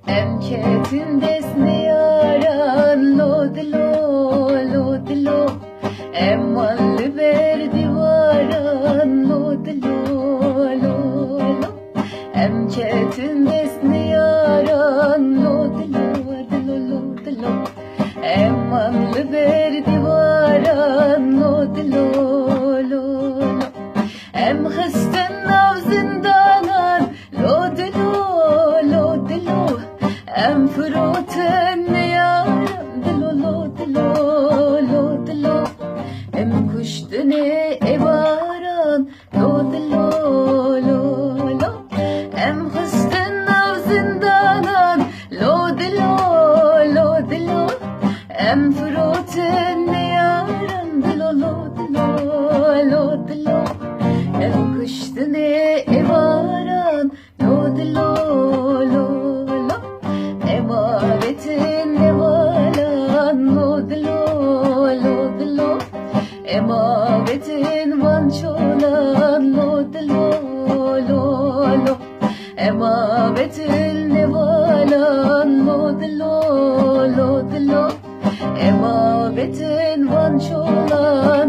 Em çetin desni yaran lo dilo em mallı verdi varan lo dilo em çetin desni yaran lo dilo em mallı verdi varan lo dilo em hıstın av zindanan lo dilo em froten yaran dilo em kuştune evaran lo dilo em hıstın av zindanan lo dilo em froten yaran dilo em kuştune evaran lo dilo emavetin nevalan lo dilo emavetin vançolan lo dilo emavetin nevalan lo dilo emavetin vançolan